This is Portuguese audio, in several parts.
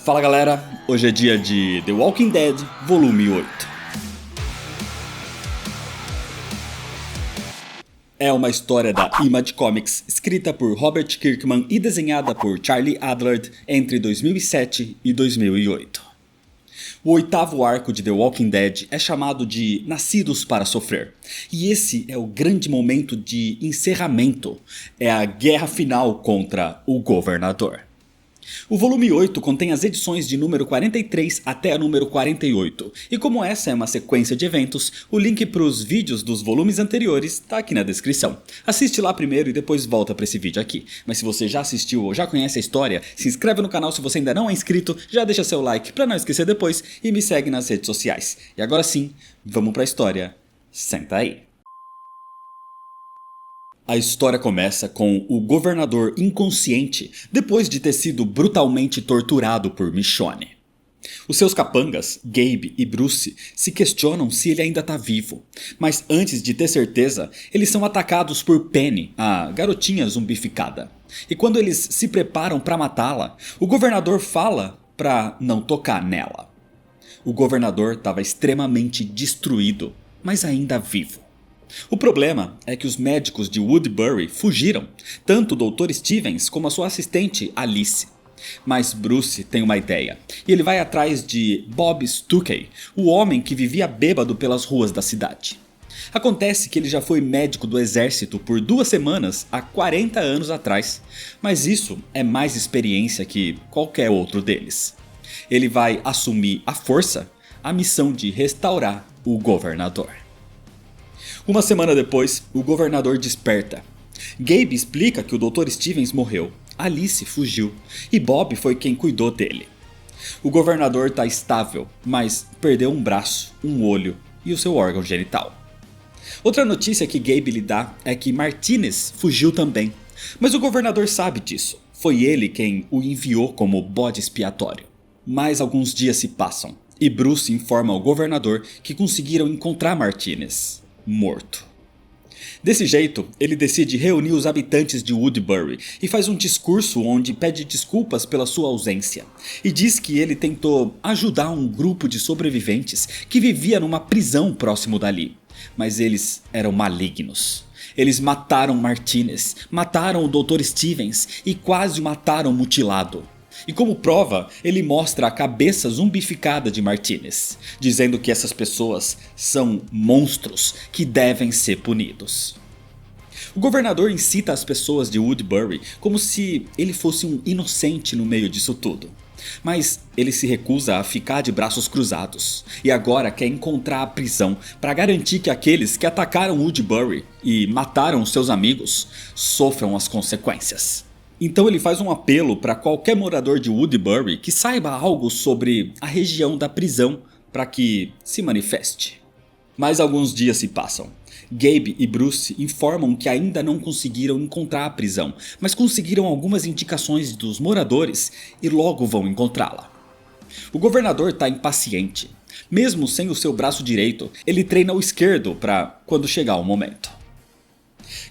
Fala galera, hoje é dia de The Walking Dead, volume 8. É uma história da Image Comics, escrita por Robert Kirkman e desenhada por Charlie Adlard entre 2007 e 2008. O oitavo arco de The Walking Dead é chamado de Nascidos para Sofrer, e esse é o grande momento de encerramento, é a guerra final contra o Governador. O volume 8 contém as edições de número 43 até a número 48, e como essa é uma sequência de eventos, o link para os vídeos dos volumes anteriores está aqui na descrição. Assiste lá primeiro e depois volta para esse vídeo aqui. Mas se você já assistiu ou já conhece a história, se inscreve no canal se você ainda não é inscrito, já deixa seu like para não esquecer depois e me segue nas redes sociais. E agora sim, vamos para a história. Senta aí. A história começa com o governador inconsciente depois de ter sido brutalmente torturado por Michonne. Os seus capangas, Gabe e Bruce, se questionam se ele ainda está vivo, mas antes de ter certeza, eles são atacados por Penny, a garotinha zumbificada. E quando eles se preparam para matá-la, o governador fala para não tocar nela. O governador estava extremamente destruído, mas ainda vivo. O problema é que os médicos de Woodbury fugiram, tanto o Dr. Stevens como a sua assistente Alice. Mas Bruce tem uma ideia, e ele vai atrás de Bob Stuckey, o homem que vivia bêbado pelas ruas da cidade. Acontece que ele já foi médico do exército por 2 semanas há 40 anos atrás, mas isso é mais experiência que qualquer outro deles. Ele vai assumir à força a missão de restaurar o governador. Uma semana depois, o governador desperta. Gabe explica que o Dr. Stevens morreu, Alice fugiu e Bob foi quem cuidou dele. O governador está estável, mas perdeu um braço, um olho e o seu órgão genital. Outra notícia que Gabe lhe dá é que Martinez fugiu também, mas o governador sabe disso. Foi ele quem o enviou como bode expiatório. Mais alguns dias se passam e Bruce informa ao governador que conseguiram encontrar Martinez morto. Desse jeito, ele decide reunir os habitantes de Woodbury e faz um discurso onde pede desculpas pela sua ausência e diz que ele tentou ajudar um grupo de sobreviventes que vivia numa prisão próximo dali, mas eles eram malignos. Eles mataram Martinez, mataram o Dr. Stevens e quase o mataram mutilado. E como prova, ele mostra a cabeça zumbificada de Martinez, dizendo que essas pessoas são monstros que devem ser punidos. O governador incita as pessoas de Woodbury como se ele fosse um inocente no meio disso tudo. Mas ele se recusa a ficar de braços cruzados e agora quer encontrar a prisão para garantir que aqueles que atacaram Woodbury e mataram seus amigos sofram as consequências. Então ele faz um apelo para qualquer morador de Woodbury que saiba algo sobre a região da prisão para que se manifeste. Mais alguns dias se passam. Gabe e Bruce informam que ainda não conseguiram encontrar a prisão, mas conseguiram algumas indicações dos moradores e logo vão encontrá-la. O governador está impaciente. Mesmo sem o seu braço direito, ele treina o esquerdo para quando chegar o momento.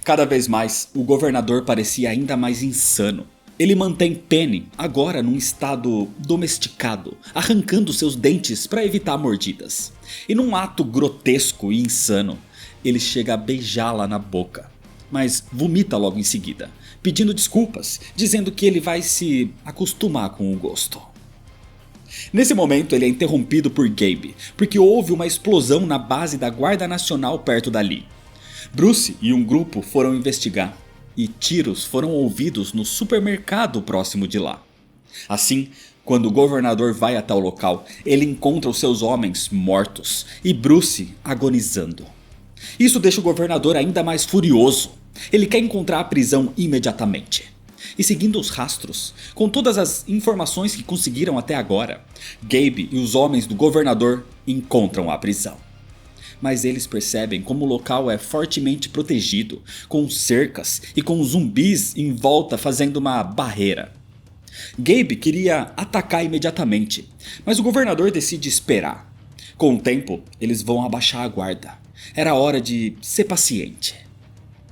Cada vez mais, o governador parecia ainda mais insano. Ele mantém Penny, agora num estado domesticado, arrancando seus dentes para evitar mordidas. E num ato grotesco e insano, ele chega a beijá-la na boca, mas vomita logo em seguida, pedindo desculpas, dizendo que ele vai se acostumar com o gosto. Nesse momento ele é interrompido por Gabe, porque houve uma explosão na base da Guarda Nacional perto dali. Bruce e um grupo foram investigar, e tiros foram ouvidos no supermercado próximo de lá. Assim, quando o governador vai até o local, ele encontra os seus homens mortos e Bruce agonizando. Isso deixa o governador ainda mais furioso. Ele quer encontrar a prisão imediatamente. E seguindo os rastros, com todas as informações que conseguiram até agora, Gabe e os homens do governador encontram a prisão. Mas eles percebem como o local é fortemente protegido, com cercas e com zumbis em volta fazendo uma barreira. Gabe queria atacar imediatamente, mas o governador decide esperar. Com o tempo, eles vão abaixar a guarda. Era hora de ser paciente.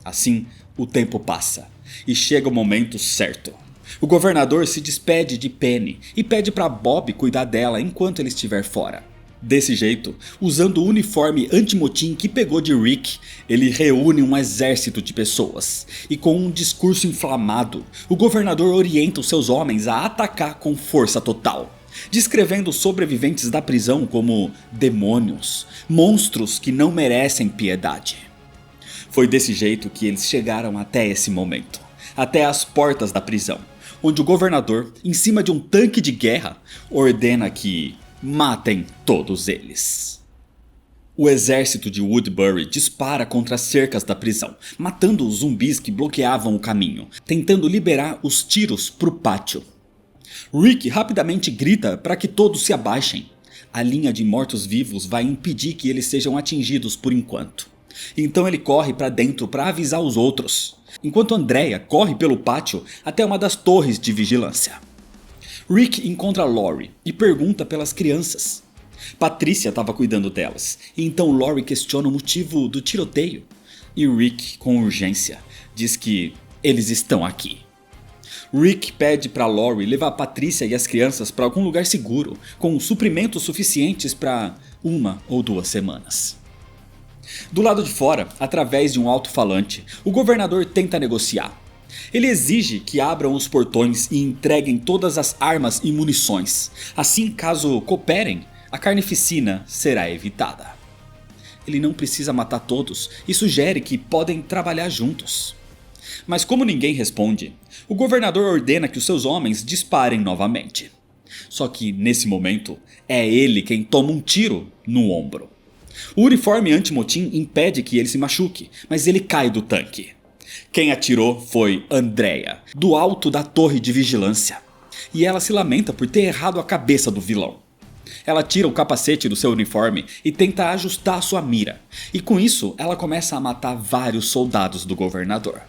Assim, o tempo passa e chega o momento certo. O governador se despede de Penny e pede para Bob cuidar dela enquanto ele estiver fora. Desse jeito, usando o uniforme anti-motim que pegou de Rick, ele reúne um exército de pessoas. E com um discurso inflamado, o governador orienta os seus homens a atacar com força total, descrevendo os sobreviventes da prisão como demônios, monstros que não merecem piedade. Foi desse jeito que eles chegaram até esse momento, até as portas da prisão, onde o governador, em cima de um tanque de guerra, ordena que matem todos eles. O exército de Woodbury dispara contra as cercas da prisão, matando os zumbis que bloqueavam o caminho, tentando liberar os tiros para o pátio. Rick rapidamente grita para que todos se abaixem. A linha de mortos-vivos vai impedir que eles sejam atingidos por enquanto. Então ele corre para dentro para avisar os outros, enquanto Andrea corre pelo pátio até uma das torres de vigilância. Rick encontra Lori e pergunta pelas crianças. Patrícia estava cuidando delas, e então Lori questiona o motivo do tiroteio. E Rick, com urgência, diz que eles estão aqui. Rick pede para Lori levar Patrícia e as crianças para algum lugar seguro, com suprimentos suficientes para 1 ou 2 semanas. Do lado de fora, através de um alto-falante, o governador tenta negociar. Ele exige que abram os portões e entreguem todas as armas e munições. Assim, caso cooperem, a carnificina será evitada. Ele não precisa matar todos e sugere que podem trabalhar juntos. Mas como ninguém responde, o governador ordena que os seus homens disparem novamente. Só que nesse momento, é ele quem toma um tiro no ombro. O uniforme anti-motim impede que ele se machuque, mas ele cai do tanque. Quem atirou foi Andrea, do alto da torre de vigilância. E ela se lamenta por ter errado a cabeça do vilão. Ela tira o capacete do seu uniforme e tenta ajustar sua mira. E com isso, ela começa a matar vários soldados do governador.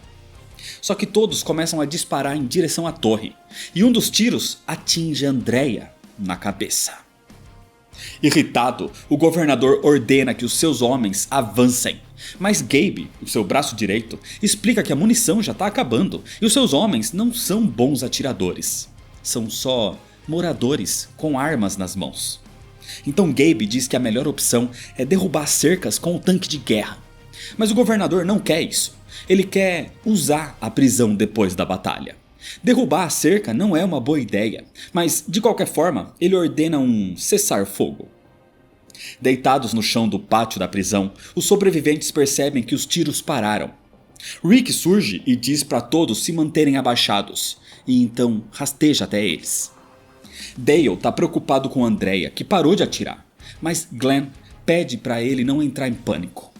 Só que todos começam a disparar em direção à torre. E um dos tiros atinge Andrea na cabeça. Irritado, o governador ordena que os seus homens avancem. Mas Gabe, o seu braço direito, explica que a munição já está acabando e os seus homens não são bons atiradores. São só moradores com armas nas mãos. Então Gabe diz que a melhor opção é derrubar cercas com o tanque de guerra. Mas o governador não quer isso. Ele quer usar a prisão depois da batalha. Derrubar a cerca não é uma boa ideia, mas de qualquer forma ele ordena um cessar-fogo. Deitados no chão do pátio da prisão, os sobreviventes percebem que os tiros pararam. Rick surge e diz para todos se manterem abaixados, e então rasteja até eles. Dale está preocupado com Andrea, que parou de atirar, mas Glenn pede para ele não entrar em pânico.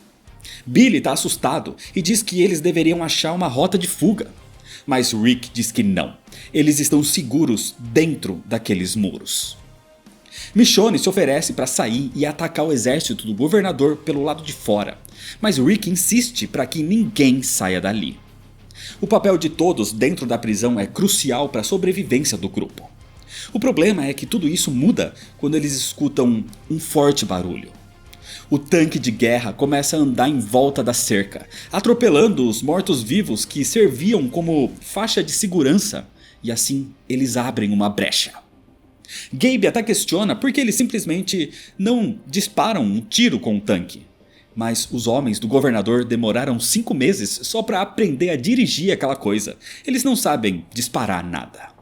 Billy está assustado e diz que eles deveriam achar uma rota de fuga. Mas Rick diz que não, eles estão seguros dentro daqueles muros. Michonne se oferece para sair e atacar o exército do governador pelo lado de fora, mas Rick insiste para que ninguém saia dali. O papel de todos dentro da prisão é crucial para a sobrevivência do grupo. O problema é que tudo isso muda quando eles escutam um forte barulho. O tanque de guerra começa a andar em volta da cerca, atropelando os mortos-vivos que serviam como faixa de segurança, e assim eles abrem uma brecha. Gabe até questiona por que eles simplesmente não disparam um tiro com o tanque. Mas os homens do governador demoraram 5 meses só para aprender a dirigir aquela coisa. Eles não sabem disparar nada.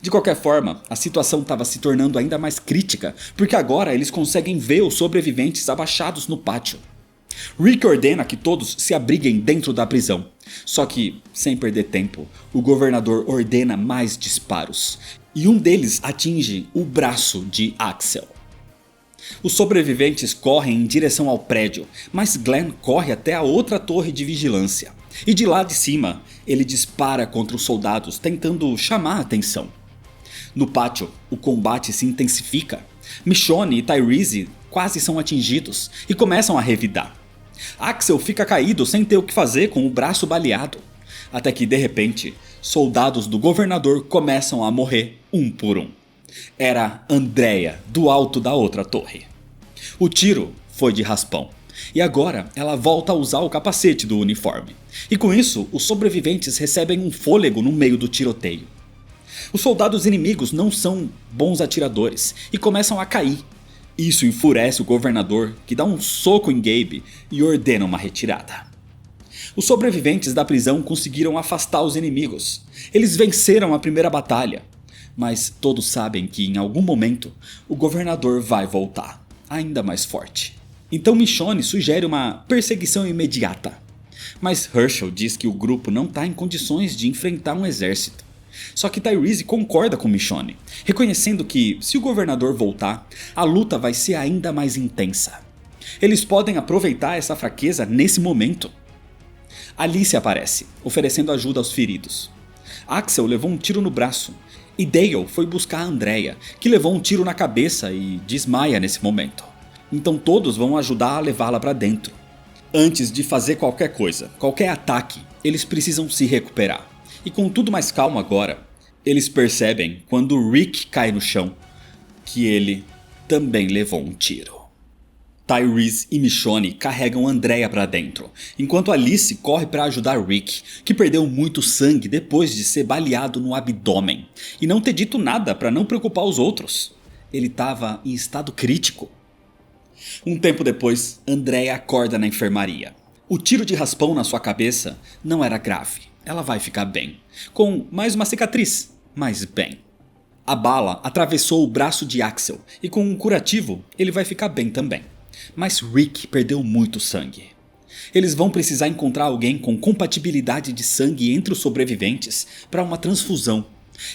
De qualquer forma, a situação estava se tornando ainda mais crítica, porque agora eles conseguem ver os sobreviventes abaixados no pátio. Rick ordena que todos se abriguem dentro da prisão. Só que, sem perder tempo, o governador ordena mais disparos, e um deles atinge o braço de Axel. Os sobreviventes correm em direção ao prédio, mas Glenn corre até a outra torre de vigilância. E de lá de cima, ele dispara contra os soldados, tentando chamar a atenção. No pátio, o combate se intensifica. Michonne e Tyrese quase são atingidos e começam a revidar. Axel fica caído sem ter o que fazer com o braço baleado. Até que, de repente, soldados do governador começam a morrer um por um. Era Andrea, do alto da outra torre. O tiro foi de raspão. E agora ela volta a usar o capacete do uniforme. E com isso, os sobreviventes recebem um fôlego no meio do tiroteio. Os soldados inimigos não são bons atiradores e começam a cair. Isso enfurece o governador, que dá um soco em Gabe e ordena uma retirada. Os sobreviventes da prisão conseguiram afastar os inimigos. Eles venceram a primeira batalha. Mas todos sabem que em algum momento o governador vai voltar, ainda mais forte. Então Michonne sugere uma perseguição imediata. Mas Herschel diz que o grupo não está em condições de enfrentar um exército. Só que Tyrese concorda com Michonne, reconhecendo que se o governador voltar, a luta vai ser ainda mais intensa. Eles podem aproveitar essa fraqueza nesse momento. Alice aparece, oferecendo ajuda aos feridos. Axel levou um tiro no braço, e Dale foi buscar a Andrea, que levou um tiro na cabeça e desmaia nesse momento. Então todos vão ajudar a levá-la para dentro. Antes de fazer qualquer coisa, qualquer ataque, eles precisam se recuperar. E com tudo mais calmo agora, eles percebem quando Rick cai no chão que ele também levou um tiro. Tyrese e Michonne carregam Andrea para dentro, enquanto Alice corre para ajudar Rick, que perdeu muito sangue depois de ser baleado no abdômen e não ter dito nada para não preocupar os outros. Ele estava em estado crítico. Um tempo depois, Andrea acorda na enfermaria. O tiro de raspão na sua cabeça não era grave. Ela vai ficar bem, com mais uma cicatriz, mas bem. A bala atravessou o braço de Axel e com um curativo ele vai ficar bem também. Mas Rick perdeu muito sangue. Eles vão precisar encontrar alguém com compatibilidade de sangue entre os sobreviventes para uma transfusão.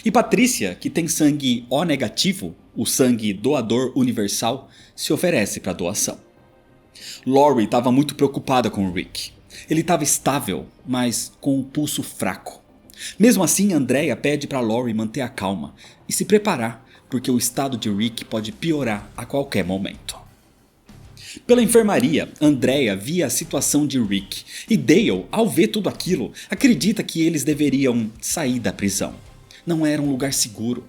E Patrícia, que tem sangue O negativo, o sangue doador universal, se oferece para doação. Lori estava muito preocupada com Rick. Ele estava estável, mas com o pulso fraco. Mesmo assim, Andrea pede para Lori manter a calma e se preparar, porque o estado de Rick pode piorar a qualquer momento. Pela enfermaria, Andrea via a situação de Rick e Dale, ao ver tudo aquilo, acredita que eles deveriam sair da prisão. Não era um lugar seguro.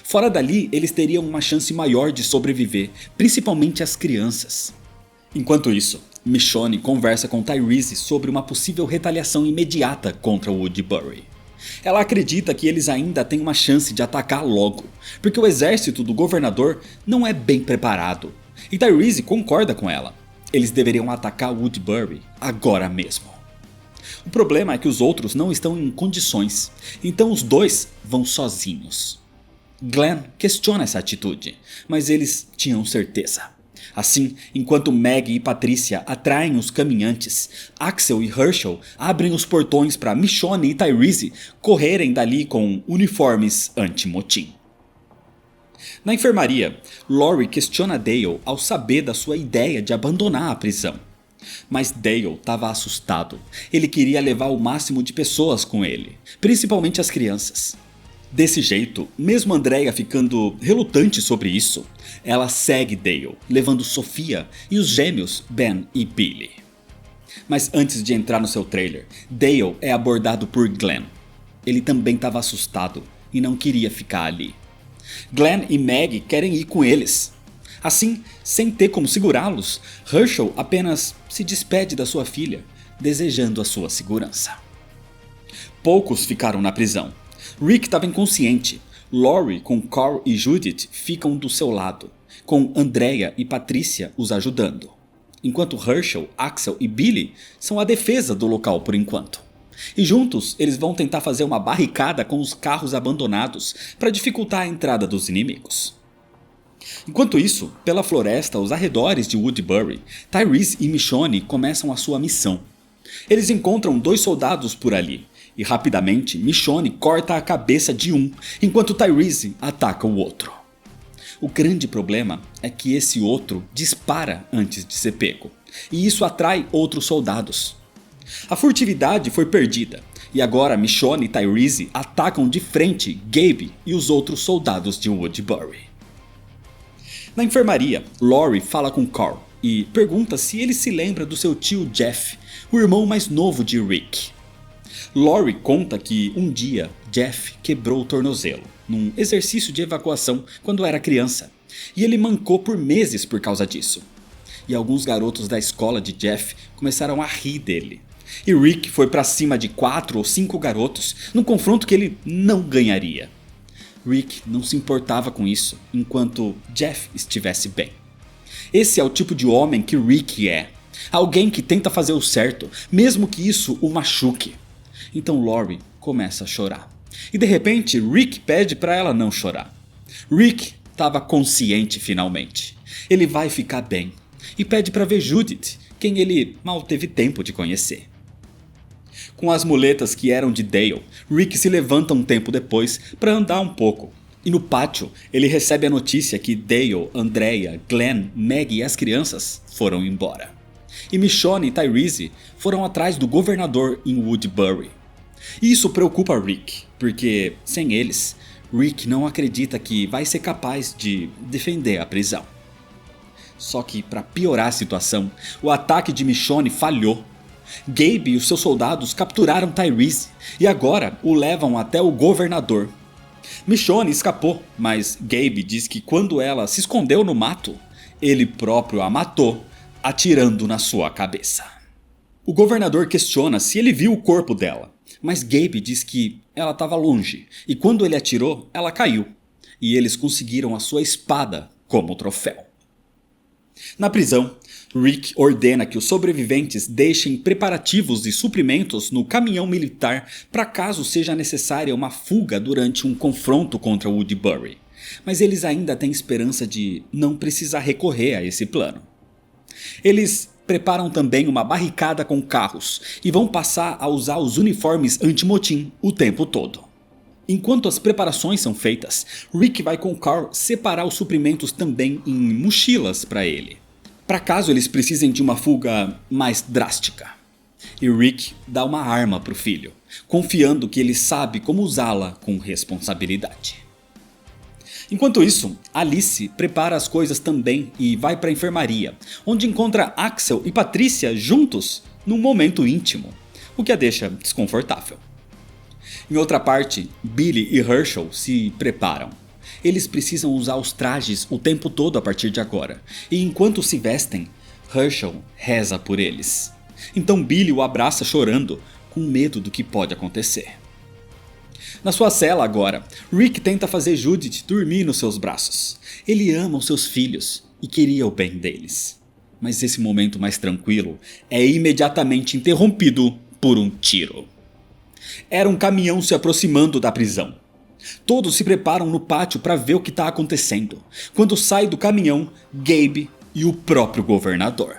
Fora dali, eles teriam uma chance maior de sobreviver, principalmente as crianças. Enquanto isso, Michonne conversa com Tyrese sobre uma possível retaliação imediata contra Woodbury. Ela acredita que eles ainda têm uma chance de atacar logo, porque o exército do governador não é bem preparado. E Tyrese concorda com ela. Eles deveriam atacar Woodbury agora mesmo. O problema é que os outros não estão em condições, então os dois vão sozinhos. Glenn questiona essa atitude, mas eles tinham certeza. Assim, enquanto Maggie e Patrícia atraem os caminhantes, Axel e Herschel abrem os portões para Michonne e Tyrese correrem dali com uniformes anti-motim. Na enfermaria, Lori questiona Dale ao saber da sua ideia de abandonar a prisão. Mas Dale estava assustado. Ele queria levar o máximo de pessoas com ele, principalmente as crianças. Desse jeito, mesmo Andrea ficando relutante sobre isso, ela segue Dale, levando Sofia e os gêmeos Ben e Billy. Mas antes de entrar no seu trailer, Dale é abordado por Glenn. Ele também estava assustado e não queria ficar ali. Glenn e Maggie querem ir com eles. Assim, sem ter como segurá-los, Herschel apenas se despede da sua filha, desejando a sua segurança. Poucos ficaram na prisão. Rick estava inconsciente. Lori com Carl e Judith ficam do seu lado, com Andrea e Patrícia os ajudando. Enquanto Herschel, Axel e Billy são a defesa do local por enquanto. E juntos eles vão tentar fazer uma barricada com os carros abandonados para dificultar a entrada dos inimigos. Enquanto isso, pela floresta aos arredores de Woodbury, Tyrese e Michonne começam a sua missão. Eles encontram 2 soldados por ali, e rapidamente Michonne corta a cabeça de um, enquanto Tyrese ataca o outro. O grande problema é que esse outro dispara antes de ser pego, e isso atrai outros soldados. A furtividade foi perdida, e agora Michonne e Tyrese atacam de frente Gabe e os outros soldados de Woodbury. Na enfermaria, Lori fala com Carl e pergunta se ele se lembra do seu tio Jeff, o irmão mais novo de Rick. Lori conta que um dia Jeff quebrou o tornozelo num exercício de evacuação quando era criança, e ele mancou por meses por causa disso. E alguns garotos da escola de Jeff começaram a rir dele. E Rick foi pra cima de 4 ou 5 garotos num confronto que ele não ganharia. Rick não se importava com isso enquanto Jeff estivesse bem. Esse é o tipo de homem que Rick é. Alguém que tenta fazer o certo, mesmo que isso o machuque. Então Lori começa a chorar. E de repente Rick pede para ela não chorar. Rick estava consciente finalmente. Ele vai ficar bem. E pede para ver Judith, quem ele mal teve tempo de conhecer. Com as muletas que eram de Dale, Rick se levanta um tempo depois para andar um pouco. E no pátio, ele recebe a notícia que Dale, Andrea, Glenn, Maggie e as crianças foram embora. E Michonne e Tyrese foram atrás do governador em Woodbury. E isso preocupa Rick, porque sem eles, Rick não acredita que vai ser capaz de defender a prisão. Só que para piorar a situação, o ataque de Michonne falhou. Gabe e os seus soldados capturaram Tyrese e agora o levam até o governador. Michonne escapou, mas Gabe diz que quando ela se escondeu no mato, ele próprio a matou, atirando na sua cabeça. O governador questiona se ele viu o corpo dela, mas Gabe diz que ela estava longe e quando ele atirou, ela caiu. E eles conseguiram a sua espada como troféu. Na prisão, Rick ordena que os sobreviventes deixem preparativos e suprimentos no caminhão militar para caso seja necessária uma fuga durante um confronto contra Woodbury. Mas eles ainda têm esperança de não precisar recorrer a esse plano. Eles preparam também uma barricada com carros e vão passar a usar os uniformes anti-motim o tempo todo. Enquanto as preparações são feitas, Rick vai com Carl separar os suprimentos também em mochilas para ele, para caso eles precisem de uma fuga mais drástica. E Rick dá uma arma para o filho, confiando que ele sabe como usá-la com responsabilidade. Enquanto isso, Alice prepara as coisas também e vai para a enfermaria, onde encontra Axel e Patrícia juntos num momento íntimo, o que a deixa desconfortável. Em outra parte, Billy e Herschel se preparam. Eles precisam usar os trajes o tempo todo a partir de agora, e enquanto se vestem, Herschel reza por eles. Então Billy o abraça chorando, com medo do que pode acontecer. Na sua cela agora, Rick tenta fazer Judith dormir nos seus braços. Ele ama os seus filhos e queria o bem deles. Mas esse momento mais tranquilo é imediatamente interrompido por um tiro. Era um caminhão se aproximando da prisão. Todos se preparam no pátio para ver o que está acontecendo, quando sai do caminhão Gabe e o próprio governador.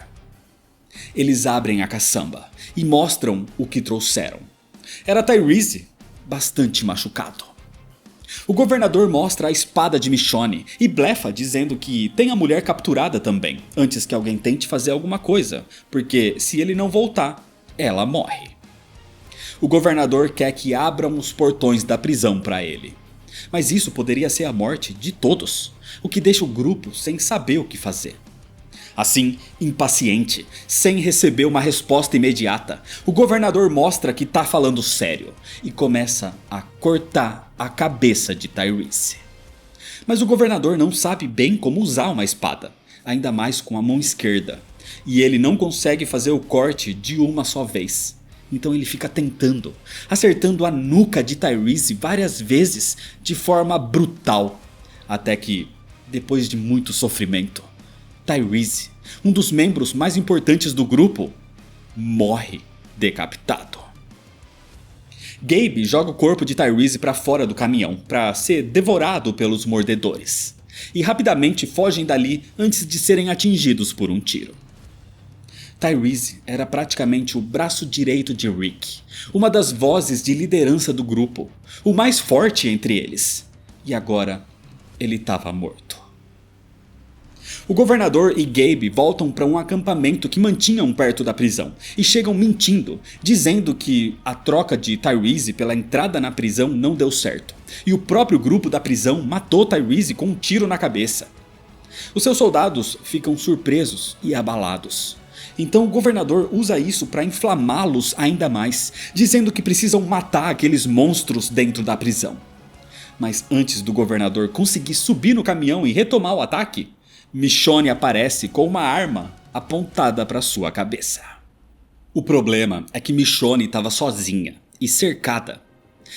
Eles abrem a caçamba e mostram o que trouxeram. Era Tyrese, bastante machucado. O governador mostra a espada de Michonne e blefa dizendo que tem a mulher capturada também, antes que alguém tente fazer alguma coisa, porque se ele não voltar, ela morre. O governador quer que abram os portões da prisão para ele. Mas isso poderia ser a morte de todos, o que deixa o grupo sem saber o que fazer. Assim, impaciente, sem receber uma resposta imediata, o governador mostra que tá falando sério e começa a cortar a cabeça de Tyrese. Mas o governador não sabe bem como usar uma espada, ainda mais com a mão esquerda, e ele não consegue fazer o corte de uma só vez. Então ele fica tentando, acertando a nuca de Tyrese várias vezes de forma brutal. Até que, depois de muito sofrimento, Tyrese, um dos membros mais importantes do grupo, morre decapitado. Gabe joga o corpo de Tyrese para fora do caminhão para ser devorado pelos mordedores. E rapidamente fogem dali antes de serem atingidos por um tiro. Tyrese era praticamente o braço direito de Rick, uma das vozes de liderança do grupo, o mais forte entre eles. E agora, ele estava morto. O governador e Gabe voltam para um acampamento que mantinham perto da prisão e chegam mentindo, dizendo que a troca de Tyrese pela entrada na prisão não deu certo, e o próprio grupo da prisão matou Tyrese com um tiro na cabeça. Os seus soldados ficam surpresos e abalados. Então o governador usa isso para inflamá-los ainda mais, dizendo que precisam matar aqueles monstros dentro da prisão. Mas antes do governador conseguir subir no caminhão e retomar o ataque, Michonne aparece com uma arma apontada para sua cabeça. O problema é que Michonne estava sozinha e cercada.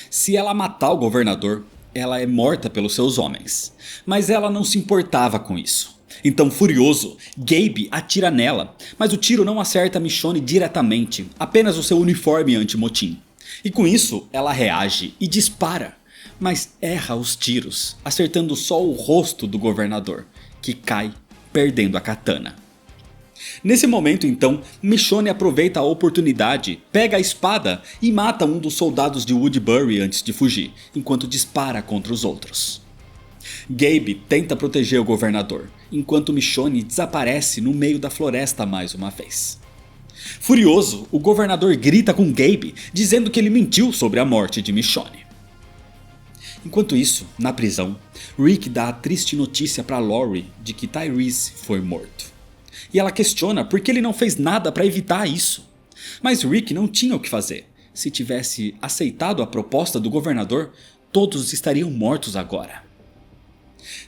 Se ela matar o governador, ela é morta pelos seus homens. Mas ela não se importava com isso. Então, furioso, Gabe atira nela, mas o tiro não acerta Michonne diretamente, apenas o seu uniforme anti-motim. E com isso, ela reage e dispara, mas erra os tiros, acertando só o rosto do governador, que cai, perdendo a katana. Nesse momento então, Michonne aproveita a oportunidade, pega a espada e mata um dos soldados de Woodbury antes de fugir, enquanto dispara contra os outros. Gabe tenta proteger o governador, enquanto Michonne desaparece no meio da floresta mais uma vez. Furioso, o governador grita com Gabe, dizendo que ele mentiu sobre a morte de Michonne. Enquanto isso, na prisão, Rick dá a triste notícia para Lori de que Tyrese foi morto. E ela questiona por que ele não fez nada para evitar isso. Mas Rick não tinha o que fazer. Se tivesse aceitado a proposta do governador, todos estariam mortos agora.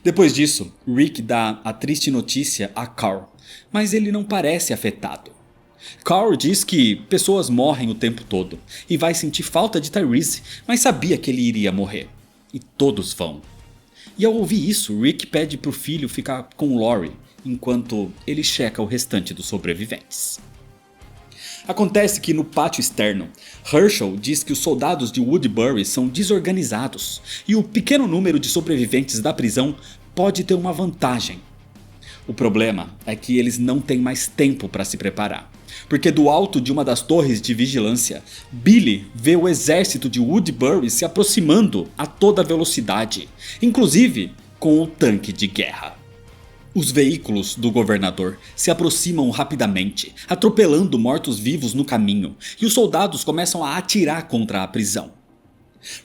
Depois disso, Rick dá a triste notícia a Carl, mas ele não parece afetado. Carl diz que pessoas morrem o tempo todo e vai sentir falta de Tyrese, mas sabia que ele iria morrer. E todos vão. E ao ouvir isso, Rick pede pro filho ficar com Lori, enquanto ele checa o restante dos sobreviventes. Acontece que no pátio externo, Herschel diz que os soldados de Woodbury são desorganizados e o pequeno número de sobreviventes da prisão pode ter uma vantagem. O problema é que eles não têm mais tempo para se preparar, porque do alto de uma das torres de vigilância, Billy vê o exército de Woodbury se aproximando a toda velocidade, inclusive com o tanque de guerra. Os veículos do governador se aproximam rapidamente, atropelando mortos-vivos no caminho, e os soldados começam a atirar contra a prisão.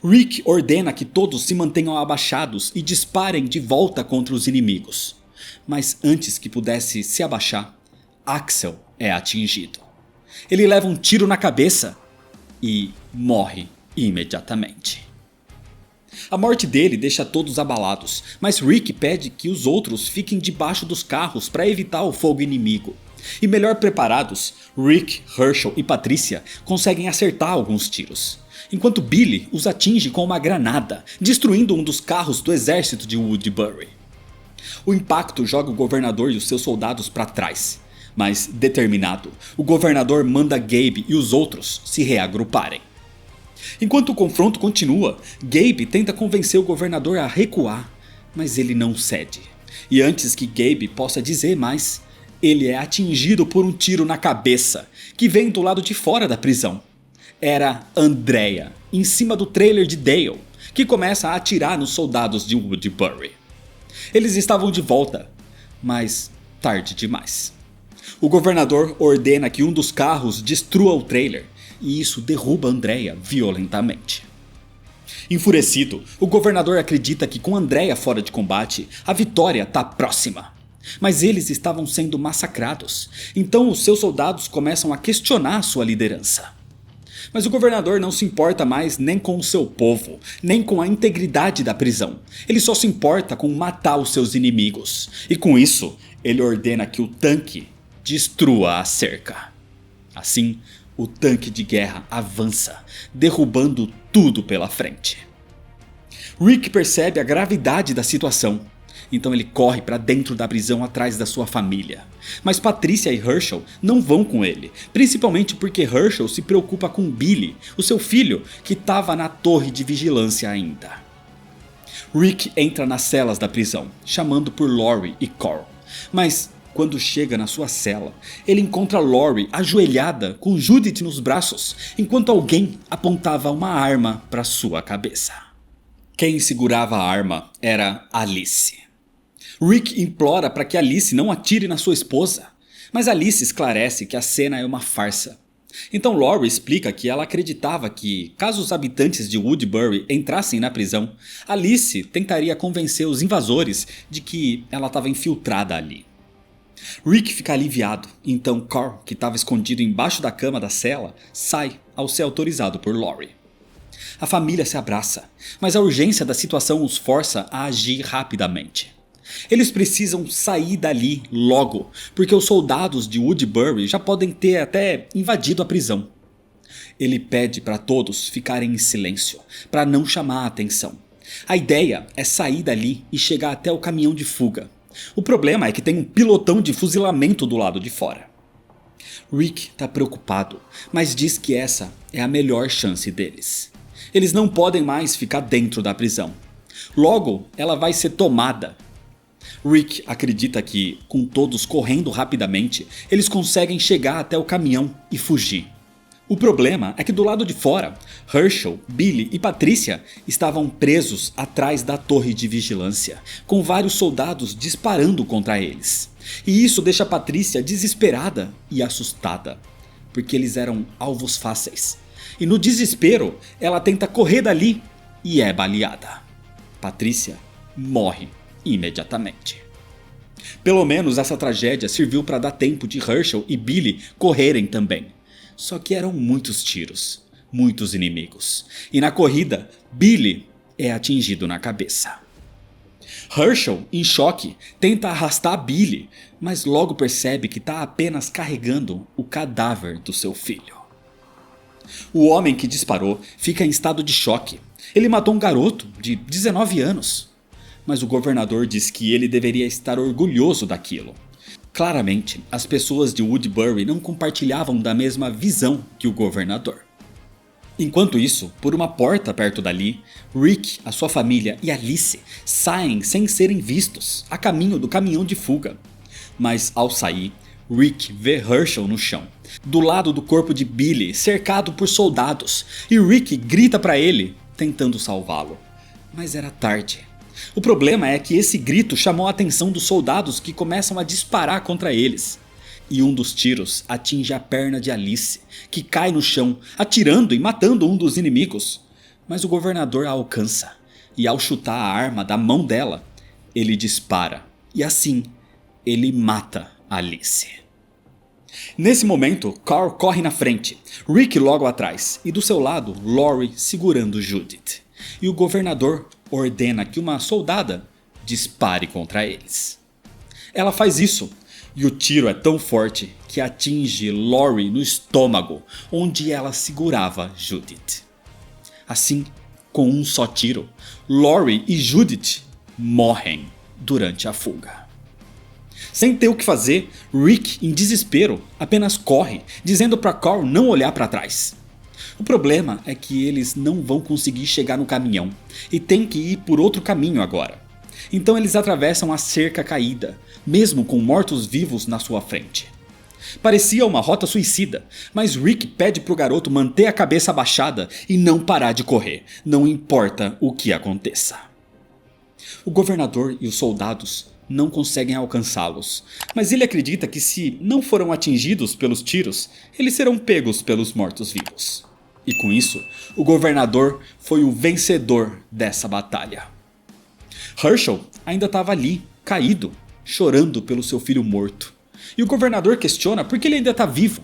Rick ordena que todos se mantenham abaixados e disparem de volta contra os inimigos. Mas antes que pudesse se abaixar, Axel é atingido. Ele leva um tiro na cabeça e morre imediatamente. A morte dele deixa todos abalados, mas Rick pede que os outros fiquem debaixo dos carros para evitar o fogo inimigo. E melhor preparados, Rick, Herschel e Patricia conseguem acertar alguns tiros, enquanto Billy os atinge com uma granada, destruindo um dos carros do exército de Woodbury. O impacto joga o governador e os seus soldados para trás, mas determinado, o governador manda Gabe e os outros se reagruparem. Enquanto o confronto continua, Gabe tenta convencer o governador a recuar, mas ele não cede. E antes que Gabe possa dizer mais, ele é atingido por um tiro na cabeça, que vem do lado de fora da prisão. Era Andrea, em cima do trailer de Dale, que começa a atirar nos soldados de Woodbury. Eles estavam de volta, mas tarde demais. O governador ordena que um dos carros destrua o trailer, e isso derruba Andrea violentamente. Enfurecido, o governador acredita que com Andrea fora de combate, a vitória está próxima. Mas eles estavam sendo massacrados, então os seus soldados começam a questionar sua liderança. Mas o governador não se importa mais nem com o seu povo, nem com a integridade da prisão. Ele só se importa com matar os seus inimigos. E com isso, ele ordena que o tanque destrua a cerca. Assim, o tanque de guerra avança, derrubando tudo pela frente. Rick percebe a gravidade da situação, então ele corre para dentro da prisão atrás da sua família. Mas Patricia e Herschel não vão com ele, principalmente porque Herschel se preocupa com Billy, o seu filho, que estava na torre de vigilância ainda. Rick entra nas celas da prisão, chamando por Lori e Carl, mas quando chega na sua cela, ele encontra Lori ajoelhada com Judith nos braços, enquanto alguém apontava uma arma para sua cabeça. Quem segurava a arma era Alice. Rick implora para que Alice não atire na sua esposa, mas Alice esclarece que a cena é uma farsa. Então Lori explica que ela acreditava que, caso os habitantes de Woodbury entrassem na prisão, Alice tentaria convencer os invasores de que ela estava infiltrada ali. Rick fica aliviado, então Carl, que estava escondido embaixo da cama da cela, sai ao ser autorizado por Lori. A família se abraça, mas a urgência da situação os força a agir rapidamente. Eles precisam sair dali logo, porque os soldados de Woodbury já podem ter até invadido a prisão. Ele pede para todos ficarem em silêncio, para não chamar a atenção. A ideia é sair dali e chegar até o caminhão de fuga. O problema é que tem um pilotão de fuzilamento do lado de fora. Rick está preocupado, mas diz que essa é a melhor chance deles. Eles não podem mais ficar dentro da prisão. Logo, ela vai ser tomada. Rick acredita que, com todos correndo rapidamente, eles conseguem chegar até o caminhão e fugir. O problema é que do lado de fora, Herschel, Billy e Patricia estavam presos atrás da torre de vigilância, com vários soldados disparando contra eles. E isso deixa Patricia desesperada e assustada, porque eles eram alvos fáceis. E no desespero, ela tenta correr dali e é baleada. Patricia morre imediatamente. Pelo menos essa tragédia serviu para dar tempo de Herschel e Billy correrem também. Só que eram muitos tiros, muitos inimigos. E na corrida, Billy é atingido na cabeça. Herschel, em choque, tenta arrastar Billy, mas logo percebe que está apenas carregando o cadáver do seu filho. O homem que disparou fica em estado de choque. Ele matou um garoto de 19 anos. Mas o governador diz que ele deveria estar orgulhoso daquilo. Claramente, as pessoas de Woodbury não compartilhavam da mesma visão que o governador. Enquanto isso, por uma porta perto dali, Rick, a sua família e Alice saem sem serem vistos, a caminho do caminhão de fuga. Mas ao sair, Rick vê Herschel no chão, do lado do corpo de Billy, cercado por soldados, e Rick grita para ele, tentando salvá-lo. Mas era tarde. O problema é que esse grito chamou a atenção dos soldados que começam a disparar contra eles. E um dos tiros atinge a perna de Alice, que cai no chão, atirando e matando um dos inimigos. Mas o governador a alcança, e ao chutar a arma da mão dela, ele dispara, e assim, ele mata Alice. Nesse momento, Carl corre na frente, Rick logo atrás, e do seu lado, Laurie segurando Judith. E o governador ordena que uma soldada dispare contra eles. Ela faz isso, e o tiro é tão forte que atinge Laurie no estômago, onde ela segurava Judith. Assim, com um só tiro, Laurie e Judith morrem durante a fuga. Sem ter o que fazer, Rick, em desespero, apenas corre, dizendo para Carl não olhar para trás. O problema é que eles não vão conseguir chegar no caminhão e tem que ir por outro caminho agora. Então eles atravessam a cerca caída, mesmo com mortos-vivos na sua frente. Parecia uma rota suicida, mas Rick pede pro garoto manter a cabeça abaixada e não parar de correr, não importa o que aconteça. O governador e os soldados não conseguem alcançá-los, mas ele acredita que se não foram atingidos pelos tiros, eles serão pegos pelos mortos-vivos. E com isso, o governador foi o vencedor dessa batalha. Herschel ainda estava ali, caído, chorando pelo seu filho morto. E o governador questiona por que ele ainda está vivo.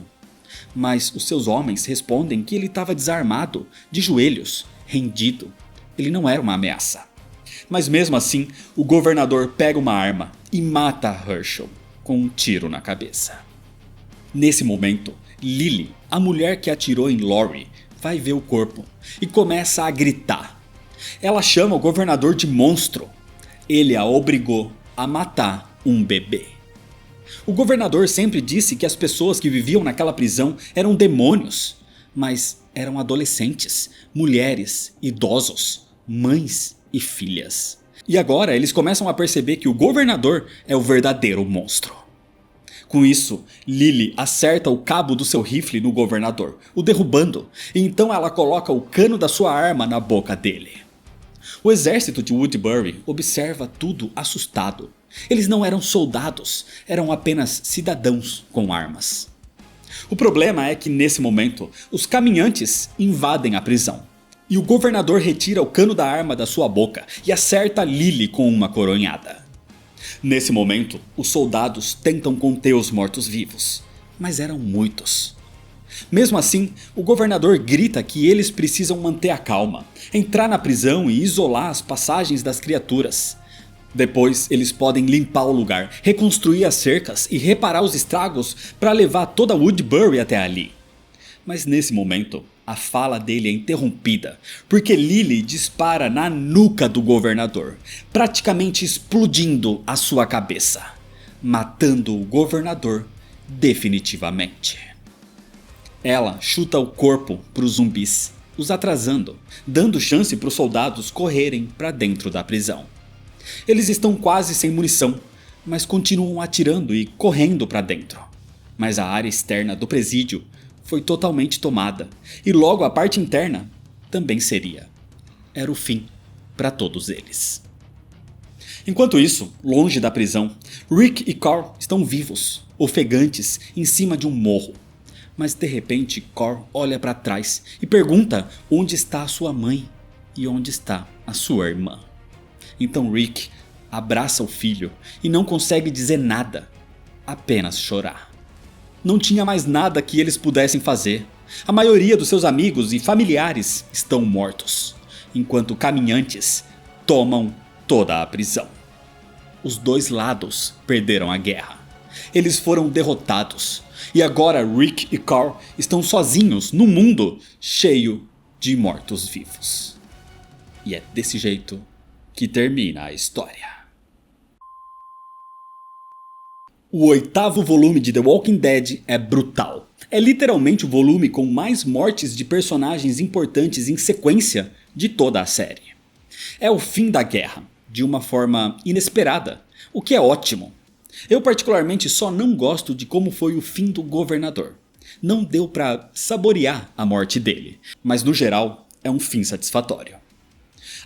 Mas os seus homens respondem que ele estava desarmado, de joelhos, rendido. Ele não era uma ameaça. Mas mesmo assim, o governador pega uma arma e mata Herschel com um tiro na cabeça. Nesse momento, Lily, a mulher que atirou em Laurie, vai ver o corpo e começa a gritar. Ela chama o governador de monstro. Ele a obrigou a matar um bebê. O governador sempre disse que as pessoas que viviam naquela prisão eram demônios, mas eram adolescentes, mulheres, idosos, mães e filhas. E agora eles começam a perceber que o governador é o verdadeiro monstro. Com isso, Lily acerta o cabo do seu rifle no governador, o derrubando, e então ela coloca o cano da sua arma na boca dele. O exército de Woodbury observa tudo assustado. Eles não eram soldados, eram apenas cidadãos com armas. O problema é que nesse momento, os caminhantes invadem a prisão. E o governador retira o cano da arma da sua boca e acerta Lily com uma coronhada. Nesse momento, os soldados tentam conter os mortos-vivos, mas eram muitos. Mesmo assim, o governador grita que eles precisam manter a calma, entrar na prisão e isolar as passagens das criaturas. Depois, eles podem limpar o lugar, reconstruir as cercas e reparar os estragos para levar toda Woodbury até ali. Mas nesse momento, a fala dele é interrompida, porque Lily dispara na nuca do governador, praticamente explodindo a sua cabeça, matando o governador definitivamente. Ela chuta o corpo para os zumbis, os atrasando, dando chance para os soldados correrem para dentro da prisão. Eles estão quase sem munição, mas continuam atirando e correndo para dentro. Mas a área externa do presídio foi totalmente tomada, e logo a parte interna também seria. Era o fim para todos eles. Enquanto isso, longe da prisão, Rick e Carl estão vivos, ofegantes em cima de um morro. Mas de repente Carl olha para trás e pergunta onde está a sua mãe e onde está a sua irmã. Então Rick abraça o filho e não consegue dizer nada, apenas chorar. Não tinha mais nada que eles pudessem fazer. A maioria dos seus amigos e familiares estão mortos, enquanto caminhantes tomam toda a prisão. Os dois lados perderam a guerra. Eles foram derrotados. E agora Rick e Carl estão sozinhos num mundo cheio de mortos-vivos. E é desse jeito que termina a história. O 8º volume de The Walking Dead é brutal. É literalmente o volume com mais mortes de personagens importantes em sequência de toda a série. É o fim da guerra, de uma forma inesperada, o que é ótimo. Eu particularmente só não gosto de como foi o fim do governador. Não deu pra saborear a morte dele, mas no geral é um fim satisfatório.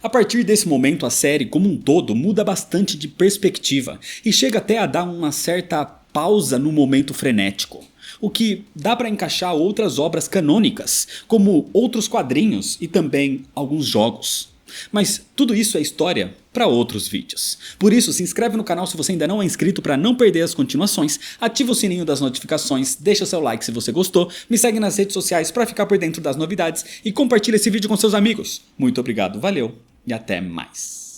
A partir desse momento a série como um todo muda bastante de perspectiva e chega até a dar uma certa pausa no momento frenético, o que dá para encaixar outras obras canônicas, como outros quadrinhos e também alguns jogos. Mas tudo isso é história para outros vídeos. Por isso se inscreve no canal se você ainda não é inscrito para não perder as continuações, ativa o sininho das notificações, deixa seu like se você gostou, me segue nas redes sociais para ficar por dentro das novidades e compartilha esse vídeo com seus amigos. Muito obrigado, valeu e até mais.